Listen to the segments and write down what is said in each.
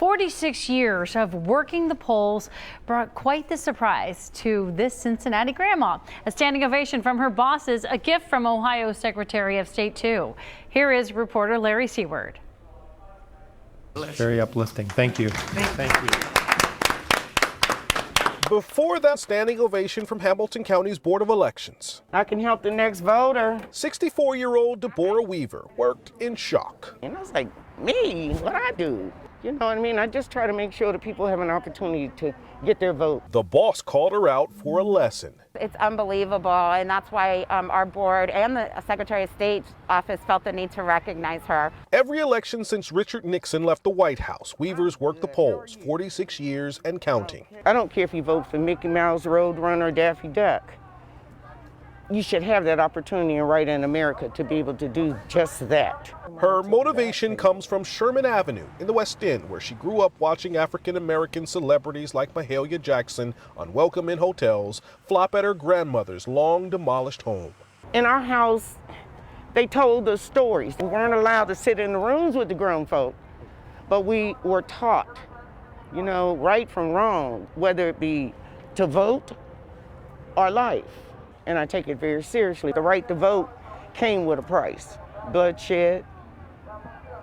46 years of working the polls brought quite the surprise to this Cincinnati grandma. A standing ovation from her bosses, a gift from Ohio Secretary of State, too. Here is reporter Larry Sieward. Very uplifting. Thank you. Thank you. Before that standing ovation from Hamilton County's Board of Elections, I can help the next voter. 64-year-old Deborah Weaver worked in shock. And I was like, me? What I do? You know what I mean? I just try to make sure that people have an opportunity to get their vote. The boss called her out for a lesson. It's unbelievable, and that's why our board and the Secretary of State's office felt the need to recognize her. Every election since Richard Nixon left the White House, Weaver's worked the polls, 46 years and counting. I don't care if you vote for Mickey Mouse, Roadrunner, or Daffy Duck. You should have that opportunity right in America to be able to do just that. Her motivation comes from Sherman Avenue in the West End, where she grew up watching African-American celebrities like Mahalia Jackson, unwelcome in hotels, flop at her grandmother's long-demolished home. In our house, they told us stories. We weren't allowed to sit in the rooms with the grown folk, but we were taught, you know, right from wrong, whether it be to vote or life. And I take it very seriously. The right to vote came with a price. Bloodshed,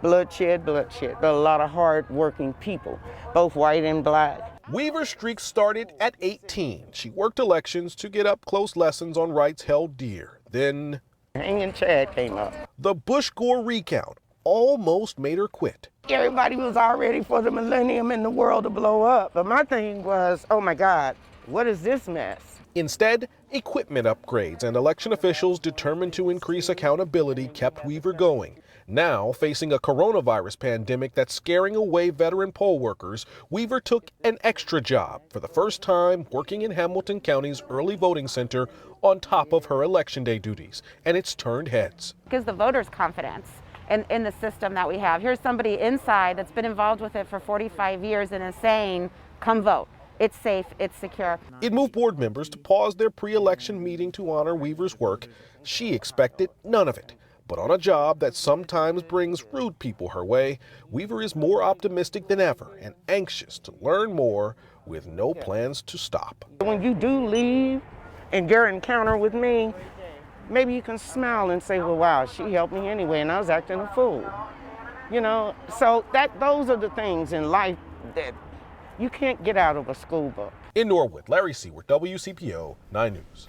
bloodshed, bloodshed. But a lot of hard-working people, both white and black. Weaver's streak started at 18. She worked elections to get up-close lessons on rights held dear. Then Hanging Chad came up. the Bush-Gore recount almost made her quit. Everybody was all ready for the millennium and the world to blow up. But my thing was, oh my God, what is this mess? Instead, equipment upgrades and election officials determined to increase accountability kept Weaver going. Now, facing a coronavirus pandemic that's scaring away veteran poll workers, Weaver took an extra job for the first time working in Hamilton County's early voting center on top of her election day duties, and it's turned heads. It gives the voters confidence in the system that we have. Here's somebody inside that's been involved with it for 45 years and is saying, come vote. It's safe, it's secure. It moved board members to pause their pre-election meeting to honor Weaver's work. She expected none of it. But on a job that sometimes brings rude people her way, Weaver is more optimistic than ever and anxious to learn more with no plans to stop. When you do leave and your encounter with me, maybe you can smile and say, well, wow, she helped me anyway, and I was acting a fool. You know, so those are the things in life that you can't get out of a school book. In Norwood, Larry Sieward, WCPO 9 News.